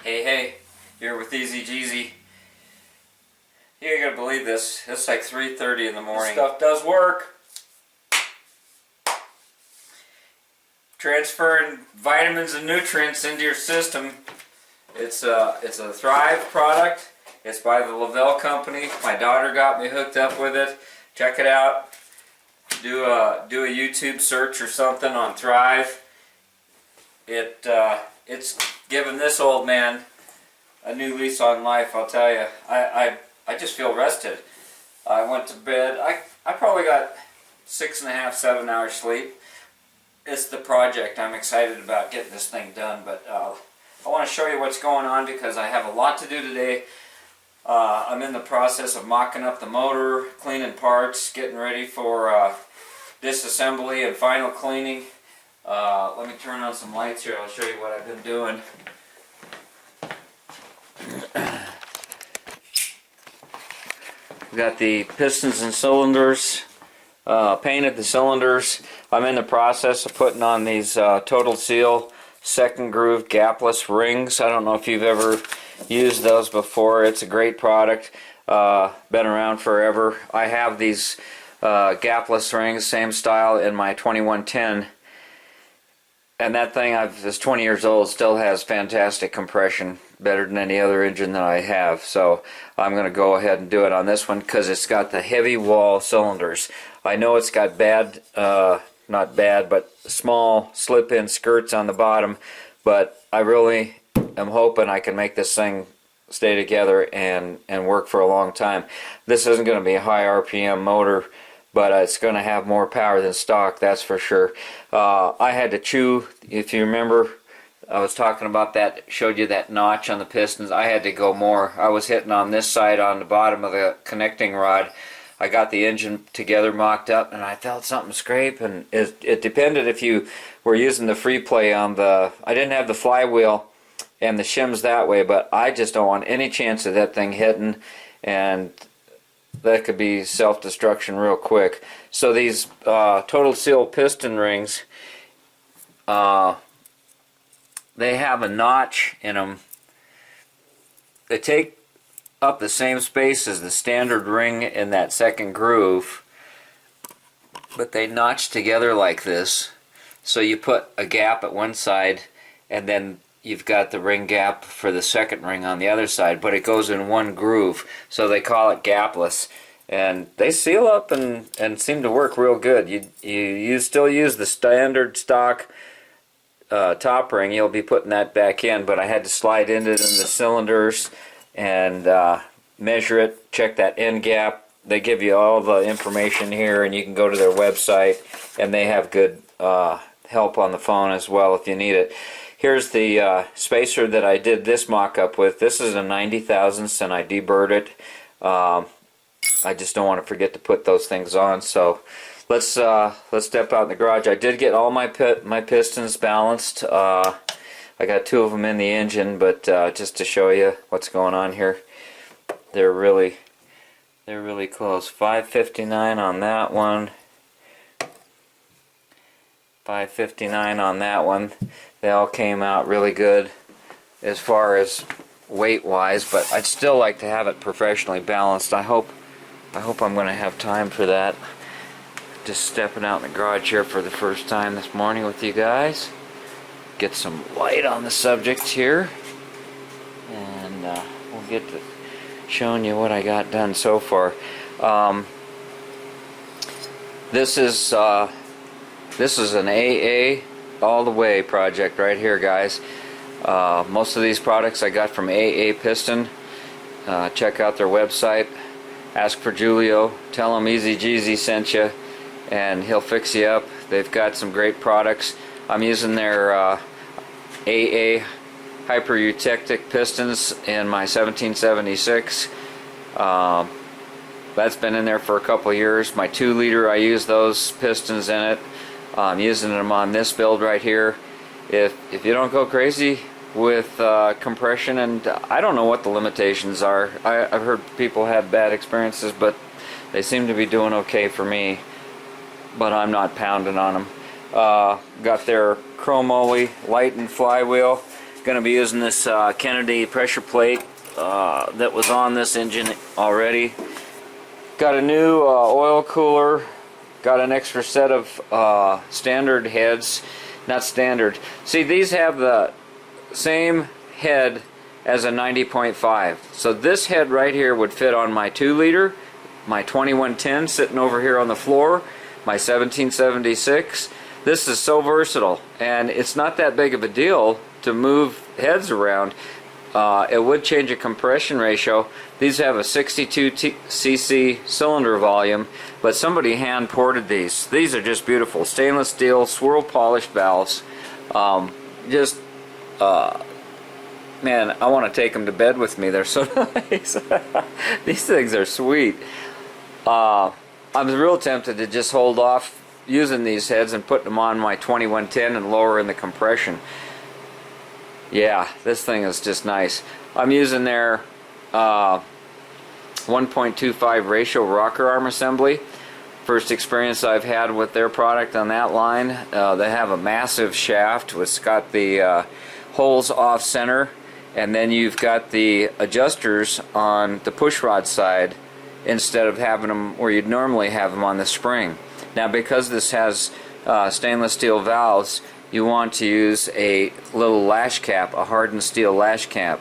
Hey, here with TheEZGZ. You ain't gonna believe this. It's like 3:30 in the morning. This stuff does work. Transferring vitamins and nutrients into your system. It's a Thrive product. It's by the Lavelle company. My daughter got me hooked up with it. Check it out. Do a YouTube search or something on Thrive. It's given this old man a new lease on life, I'll tell you. I just feel rested. I went to bed. I probably got 6.5, 7 hours sleep. It's the project. I'm excited about getting this thing done, but I want to show you what's going on because I have a lot to do today. I'm in the process of mocking up the motor, cleaning parts, getting ready for disassembly and final cleaning. Let me turn on some lights here. I'll show you what I've been doing. We got the pistons and cylinders, painted the cylinders. I'm in the process of putting on these Total Seal second groove gapless rings. I don't know if you've ever used those before. It's a great product. Been around forever. I have these gapless rings, same style, in my 2110. And that thing is 20 years old, still has fantastic compression, better than any other engine that I have. So I'm going to go ahead and do it on this one because it's got the heavy wall cylinders. I know it's got bad, not bad, but small slip-in skirts on the bottom, but I really am hoping I can make this thing stay together and work for a long time. This isn't going to be a high RPM motor, but it's going to have more power than stock, that's for sure. I had to chew, if you remember, I was talking about that, showed you that notch on the pistons. I had to go more. I was hitting on this side on the bottom of the connecting rod. I got the engine together mocked up and I felt something scrape, and it depended if you were using the free play on the, I didn't have the flywheel and the shims that way, but I just don't want any chance of that thing hitting, and that could be self-destruction real quick. So these Total Seal piston rings, they have a notch in them. They take up the same space as the standard ring in that second groove, but they notch together like this. So you put a gap at one side and then you've got the ring gap for the second ring on the other side, but it goes in one groove, so they call it gapless. And they seal up and seem to work real good. You still use the standard stock top ring. You'll be putting that back in, but I had to slide into it in the cylinders and measure it, check that end gap. They give you all the information here, and you can go to their website, and they have good help on the phone as well if you need it. Here's the spacer that I did this mock-up with. This is a 90 thousandths, and I deburred it. I just don't want to forget to put those things on. So let's step out in the garage. I did get all my pistons balanced. I got 2 of them in the engine, but just to show you what's going on here, they're really close. 559 on that one. 559 on that one. They all came out really good as far as weight wise, but I'd still like to have it professionally balanced. I hope I'm going to have time for that. Just stepping out in the garage here for the first time this morning with you guys. Get some light on the subject here, and we'll get to showing you what I got done so far. This is an AA all the way project right here, guys. Most of these products I got from AA Piston. Check out their website. Ask for Julio. Tell him TheEZGZ sent you, and he'll fix you up. They've got some great products. I'm using their AA hyper-eutectic pistons in my 1776. That's been in there for a couple years. My 2-liter, I use those pistons in it. I'm using them on this build right here. If you don't go crazy with compression, and I don't know what the limitations are. I've heard people have bad experiences, but they seem to be doing okay for me. But I'm not pounding on them. Got their chromoly light and flywheel. Going to be using this Kennedy pressure plate that was on this engine already. Got a new oil cooler. Got an extra set of standard heads. Not standard. See, these have the same head as a 90.5. So this head right here would fit on my 2-liter, my 2110 sitting over here on the floor, my 1776. This is so versatile, and it's not that big of a deal to move heads around. It would change a compression ratio. These have a 62 cc cylinder volume, but somebody hand ported these. These are just beautiful. Stainless steel, swirl polished valves. Man, I want to take them to bed with me. They're so nice. These things are sweet. I'm real tempted to just hold off using these heads and put them on my 2110 and lowering the compression. Yeah, this thing is just nice. I'm using their 1.25 ratio rocker arm assembly. First experience I've had with their product on that line. They have a massive shaft. It's got the holes off center, and then you've got the adjusters on the push rod side instead of having them where you'd normally have them on the spring. Now, because this has stainless steel valves, you want to use a little lash cap, a hardened steel lash cap.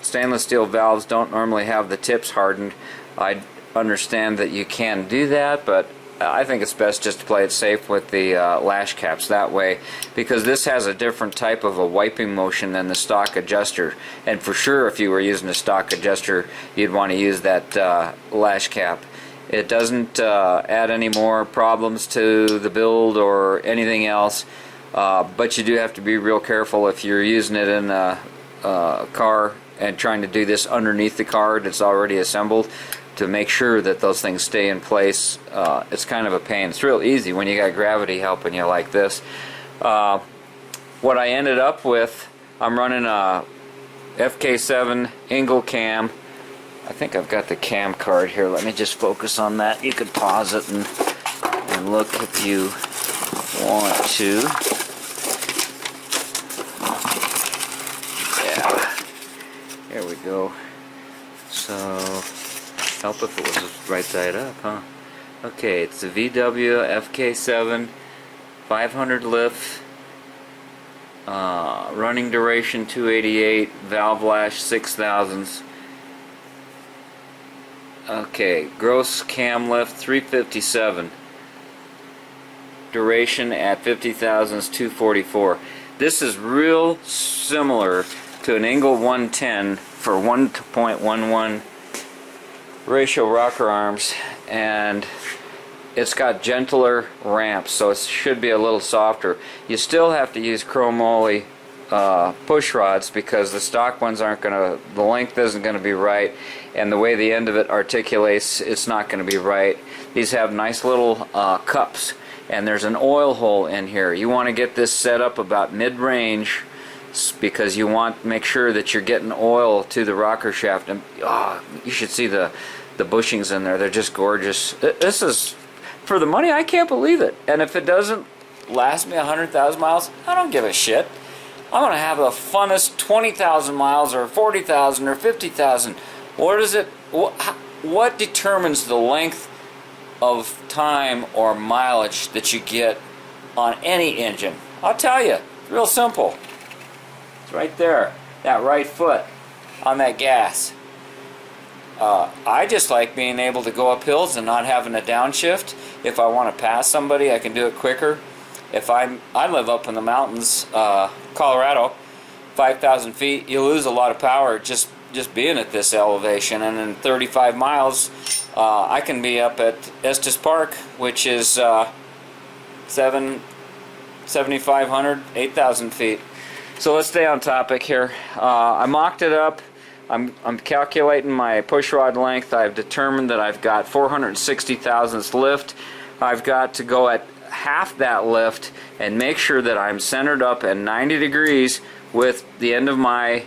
Stainless steel valves don't normally have the tips hardened. I understand that you can do that, but I think it's best just to play it safe with the lash caps that way, because this has a different type of a wiping motion than the stock adjuster. And for sure, if you were using a stock adjuster, you'd want to use that lash cap. It doesn't add any more problems to the build or anything else, but you do have to be real careful if you're using it in a car and trying to do this underneath the car that's already assembled, to make sure that those things stay in place. It's kind of a pain. It's real easy when you got gravity helping you like this. What I ended up with, I'm running a FK7 Engel cam. I think I've got the cam card here. Let me just focus on that. You could pause it and look if you want to. Yeah, here we go. So, help if it was right side up, huh? Okay, it's the VW FK7 500 lift, running duration 288, valve lash 6,000s. Okay, gross cam lift 357, duration at 50,000s 244. This is real similar to an Engel 110 for 1.11 ratio rocker arms, and it's got gentler ramps, so it should be a little softer. You still have to use chromoly push rods because the stock ones aren't going to, the length isn't going to be right, and the way the end of it articulates, it's not going to be right. These have nice little cups, and there's an oil hole in here. You want to get this set up about mid-range because you want to make sure that you're getting oil to the rocker shaft. And you should see the bushings in there. They're just gorgeous. This is, for the money, I can't believe it. And if it doesn't last me 100,000 miles, I don't give a shit. I'm going to have the funnest 20,000 miles or 40,000 or 50,000. What determines the length of time or mileage that you get on any engine? I'll tell you, it's real simple. It's right there, that right foot on that gas. I just like being able to go up hills and not having a downshift. If I want to pass somebody, I can do it quicker. If I live up in the mountains, Colorado, 5,000 feet, you lose a lot of power just being at this elevation. And in 35 miles, I can be up at Estes Park, which is 7,500, 8,000 feet. So let's stay on topic here. I mocked it up. I'm calculating my push rod length. I've determined that I've got 460 thousandths lift. I've got to go at half that lift and make sure that I'm centered up at 90 degrees with the end of my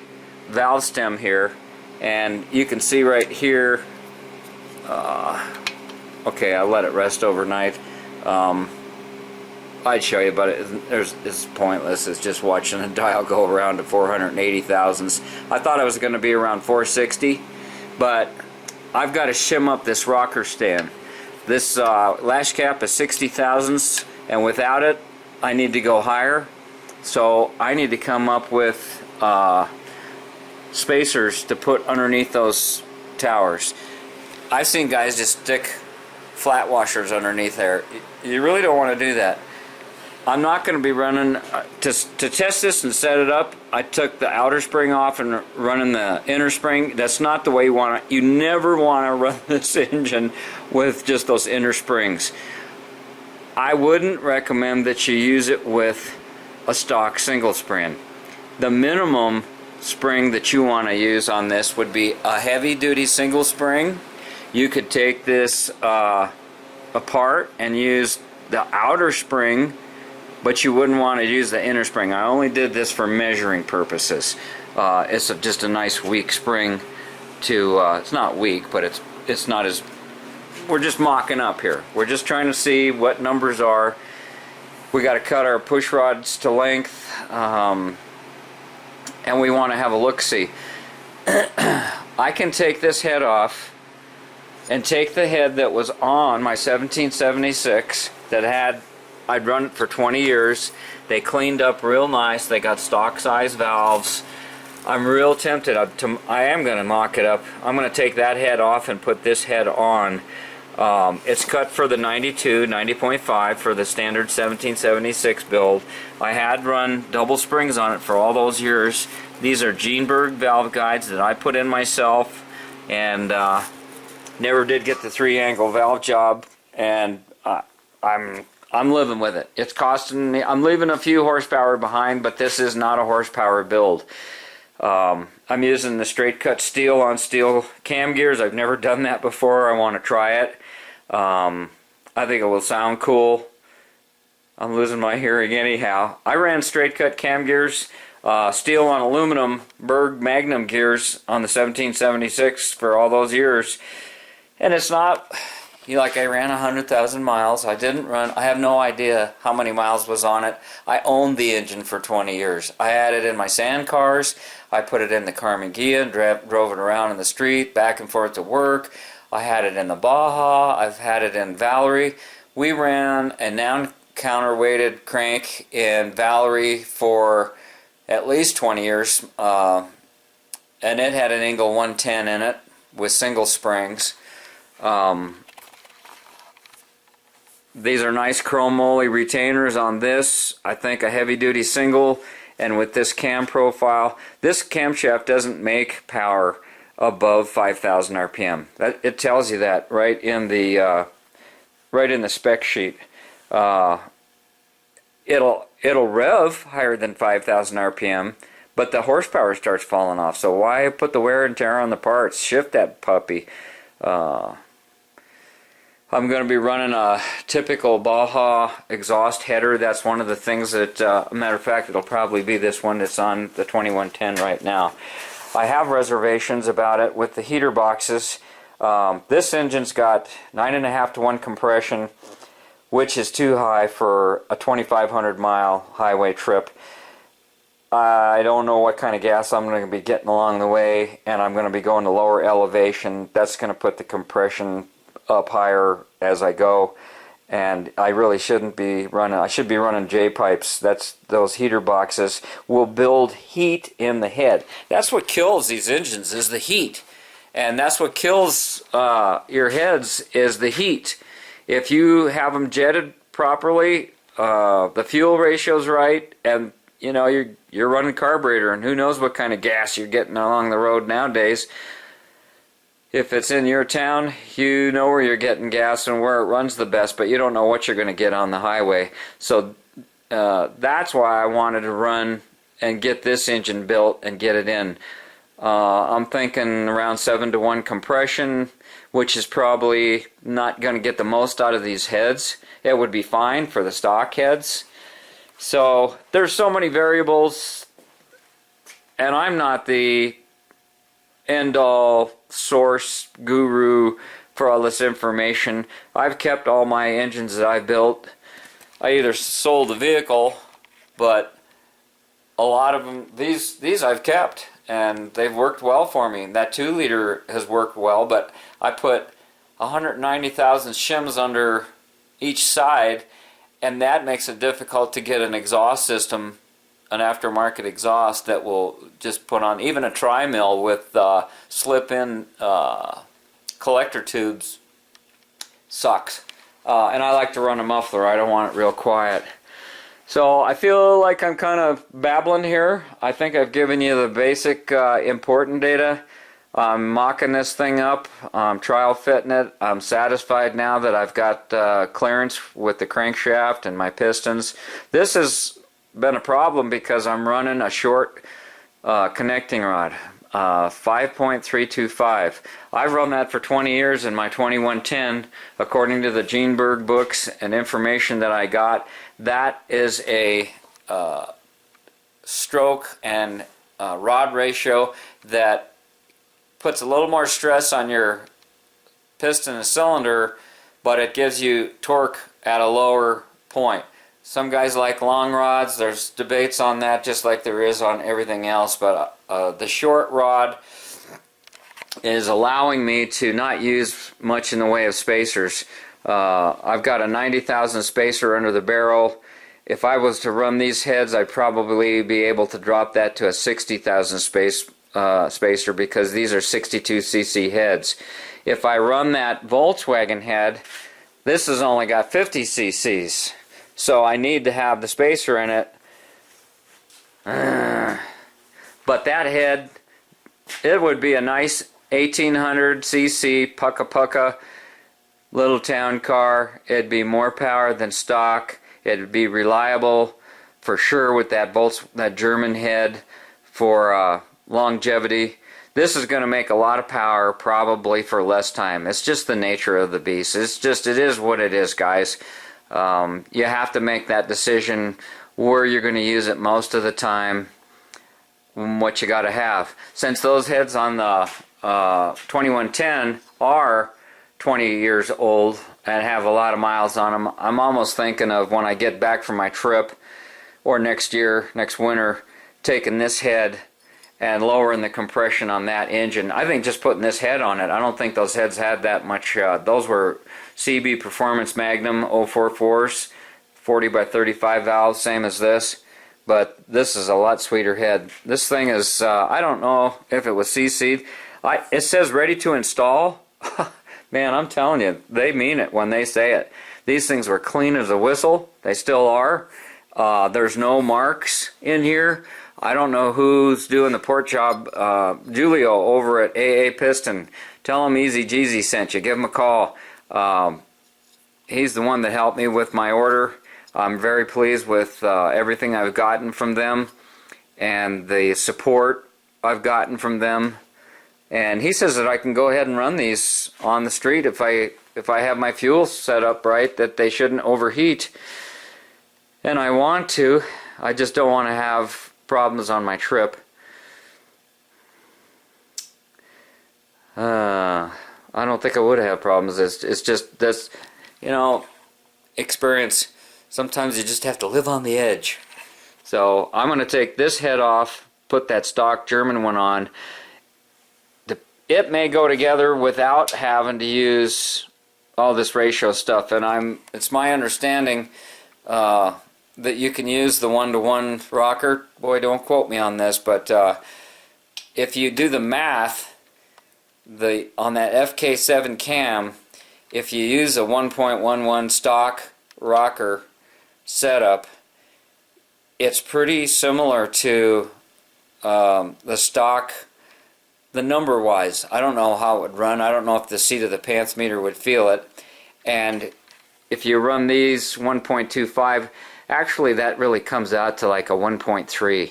valve stem here. And you can see right here, okay, I let it rest overnight. I'd show you, but it's pointless. It's just watching the dial go around to 480 thousandths. I thought it was going to be around 460, but I've got to shim up this rocker stand. This lash cap is 60 thousandths, and without it, I need to go higher. So I need to come up with spacers to put underneath those towers. I've seen guys just stick flat washers underneath there. You really don't want to do that. I'm not going to be running to test this and set it up. I took the outer spring off and running the inner spring. That's not the way you want to. You never want to run this engine with just those inner springs. I wouldn't recommend that you use it with a stock single spring. The minimum spring that you want to use on this would be a heavy duty single spring. You could take this apart and use the outer spring, but you wouldn't want to use the inner spring. I only did this for measuring purposes. It's just a nice weak spring to, it's not weak, but it's not as, we're just mocking up here. We're just trying to see what numbers are. We got to cut our push rods to length, and we want to have a look-see. I can take this head off and take the head that was on my 1776 that I'd run it for 20 years. They cleaned up real nice. They got stock size valves. I'm real tempted. I am going to mock it up. I'm going to take that head off and put this head on. It's cut for the 92, 90.5 for the standard 1776 build. I had run double springs on it for all those years. These are Geenberg valve guides that I put in myself, and never did get the 3-angle valve job, and I'm living with it. It's costing me, I'm leaving a few horsepower behind, but this is not a horsepower build. I'm using the straight cut steel on steel cam gears. I've never done that before. I want to try it. I think it will sound cool. I'm losing my hearing anyhow. I ran straight cut cam gears, steel on aluminum Berg Magnum gears on the 1776 for all those years. And it's not, like I ran 100,000 miles. I have no idea how many miles was on it. I owned the engine for 20 years. I had it in my sand cars. I put it in the Carmen Ghia and drove it around in the street, back and forth to work. I had it in the Baja. I've had it in Valerie. We ran a non-counterweighted crank in Valerie for at least 20 years. And it had an Engel 110 in it with single springs. These are nice chrome moly retainers on this. I think a heavy duty single, and with this cam profile, this camshaft doesn't make power above 5,000 RPM. It tells you that right in the spec sheet. It'll rev higher than 5,000 RPM, but the horsepower starts falling off. So why put the wear and tear on the parts? Shift that puppy. I'm going to be running a typical Baja exhaust header. That's one of the things that, matter of fact, it'll probably be this one that's on the 2110 right now. I have reservations about it with the heater boxes. This engine's got 9.5 to 1 compression, which is too high for a 2,500 mile highway trip. I don't know what kind of gas I'm going to be getting along the way, and I'm going to be going to lower elevation. That's going to put the compression up higher as I go, and I really shouldn't be running. I should be running J-pipes. Those heater boxes will build heat in the head. That's what kills these engines, is the heat, and that's what kills your heads, is the heat. If you have them jetted properly, the fuel ratio's right, and you're running carburetor, and who knows what kind of gas you're getting along the road nowadays. If it's in your town, you know where you're getting gas and where it runs the best, but you don't know what you're going to get on the highway. So that's why I wanted to run and get this engine built and get it in. I'm thinking around 7 to 1 compression, which is probably not going to get the most out of these heads. It would be fine for the stock heads. So there's so many variables, and I'm not the end-all source guru for all this information. I've kept all my engines that I've built I either sold the vehicle, but a lot of them, these I've kept, and they've worked well for me. That 2-liter has worked well, but I put 190,000 shims under each side, and that makes it difficult to get an exhaust system, an aftermarket exhaust that will just put on, even a tri-mill with slip-in collector tubes sucks. And I like to run a muffler. I don't want it real quiet. So I feel like I'm kind of babbling here. I think I've given you the basic important data. I'm mocking this thing up. I'm trial fitting it. I'm satisfied now that I've got clearance with the crankshaft and my pistons. This has been a problem because I'm running a short connecting rod, 5.325. I've run that for 20 years in my 2110. According to the Genberg books and information that I got, that is a stroke and rod ratio that puts a little more stress on your piston and cylinder, but it gives you torque at a lower point. Some guys like long rods. There's debates on that, just like there is on everything else, but the short rod is allowing me to not use much in the way of spacers. I've got a 90,000 spacer under the barrel. If I was to run these heads, I'd probably be able to drop that to a 60,000 spacer because these are 62cc heads. If I run that Volkswagen head, this has only got 50 cc's. So I need to have the spacer in it. But that head, it would be a nice 1800 cc pucka pucka little town car. It'd be more power than stock. It'd be reliable for sure with that German head for longevity. This is going to make a lot of power probably for less time. It's just the nature of the beast. It is what it is, guys. You have to make that decision where you're going to use it most of the time, what you got to have. Since those heads on the 2110 are 20 years old and have a lot of miles on them, I'm almost thinking of when I get back from my trip or next year, next winter, taking this head and lowering the compression on that engine. I think just putting this head on it, I don't think those heads had that much. Those were CB Performance Magnum 044s, 40 by 35 valves, same as this. But this is a lot sweeter head. This thing is, I don't know if it was CC'd. It says ready to install. Man, I'm telling you, they mean it when they say it. These things were clean as a whistle. They still are. There's no marks in here. I don't know who's doing the port job. Julio over at AA Piston. Tell him TheEZGZ sent you. Give him a call. He's the one that helped me with my order. I'm very pleased with everything I've gotten from them and the support I've gotten from them. And he says that I can go ahead and run these on the street if I have my fuel set up right, that they shouldn't overheat. And I want to. I just don't want to have problems on my trip. I don't think I would have problems. It's just this, experience. Sometimes you just have to live on the edge. So I'm going to take this head off, put that stock German one on. It may go together without having to use all this ratio stuff, and it's my understanding that you can use the 1-to-1 rocker. Boy, don't quote me on this, but if you do the math, on that FK7 cam, if you use a 1.11 stock rocker setup, it's pretty similar to the stock. The number wise, I don't know how it would run. I don't know if the seat of the pants meter would feel it. And if you run these 1.25, actually that really comes out to like a 1.3.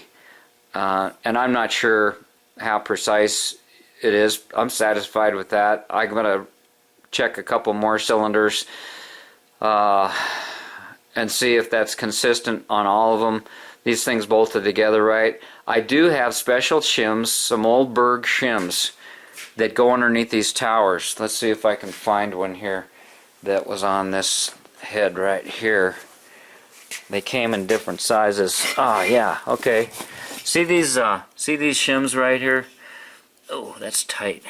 And I'm not sure how precise it is. I'm satisfied with that. I'm going to check a couple more cylinders and see if that's consistent on all of them. These things bolted together right. I do have special shims, some old Berg shims that go underneath these towers. Let's see if I can find one here that was on this head right here. They came in different sizes. Oh yeah, okay. See these shims right here? Oh, that's tight.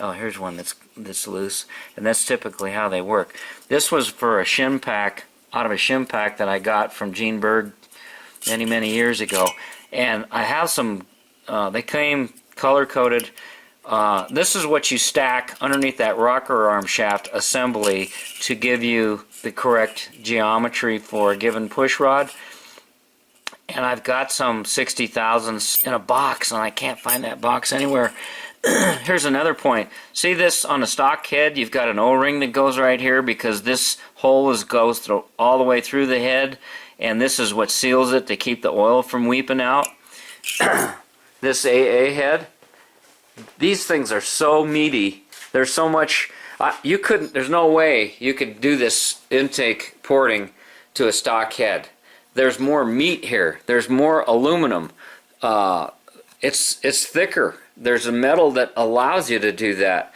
Oh, here's one that's loose, and that's typically how they work. This was for a shim pack, out of a shim pack that I got from Gene Berg many years ago, and I have some. They came color coded. This is what you stack underneath that rocker arm shaft assembly to give you the correct geometry for a given push rod. And I've got some 60,000s in a box, and I can't find that box anywhere. Here's another point. See this on the stock head? You've got an O-ring that goes right here because this hole goes through all the way through the head, and this is what seals it to keep the oil from weeping out. This AA head, these things are so meaty. There's so much. You couldn't. There's no way you could do this intake porting to a stock head. There's more meat here. There's more aluminum. It's thicker. There's a metal that allows you to do that.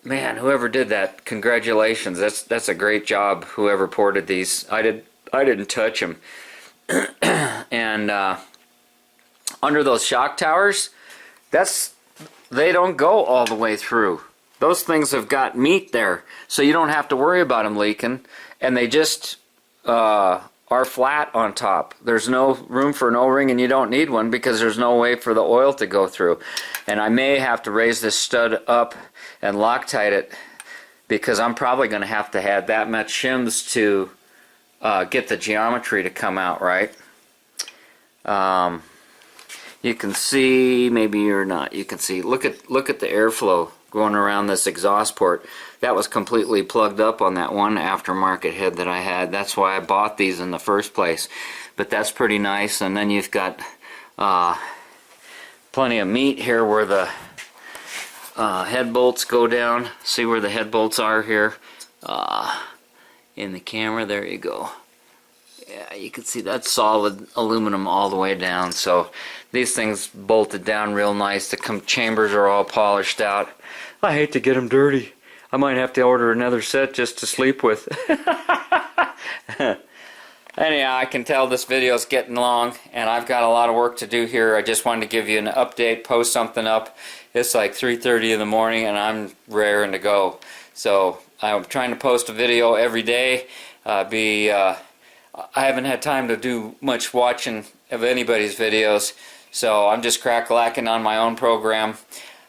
Man, whoever did that, congratulations. That's a great job. Whoever ported these, I didn't touch them. And under those shock towers, they don't go all the way through. Those things have got meat there, so you don't have to worry about them leaking, and they just are flat on top. There's no room for an O-ring, and you don't need one because there's no way for the oil to go through. And I may have to raise this stud up and Loctite it because I'm probably going to have that much shims to get the geometry to come out right. You can see, maybe you're not, you can see, look at the airflow going around this exhaust port. That was completely plugged up on that one aftermarket head that I had. That's why I bought these in the first place. But that's pretty nice. And then you've got plenty of meat here where the head bolts go down. See where the head bolts are here in the camera. There you go. Yeah, you can see that solid aluminum all the way down. So these things bolted down real nice. The chambers are all polished out. I hate to get them dirty. I might have to order another set just to sleep with. Anyhow, I can tell this video is getting long, and I've got a lot of work to do here. I just wanted to give you an update, post something up. It's like 3:30 in the morning, and I'm raring to go. So I'm trying to post a video every day. I haven't had time to do much watching of anybody's videos, so I'm just crack-lacking on my own program.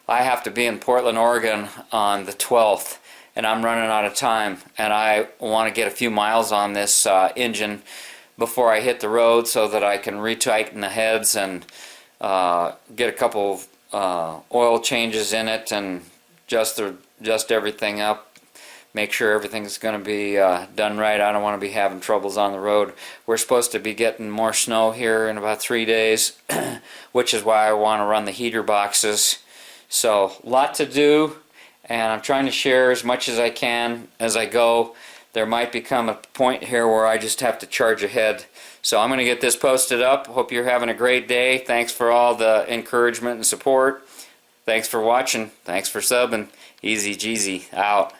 I have to be in Portland, Oregon on the 12th, and I'm running out of time, and I want to get a few miles on this engine before I hit the road so that I can retighten the heads and get a couple oil changes in it and just everything up. Make sure everything's going to be done right. I don't want to be having troubles on the road. We're supposed to be getting more snow here in about 3 days, which is why I want to run the heater boxes. So, a lot to do, and I'm trying to share as much as I can as I go. There might become a point here where I just have to charge ahead. So I'm going to get this posted up. Hope you're having a great day. Thanks for all the encouragement and support. Thanks for watching. Thanks for subbing. TheEZGZ out.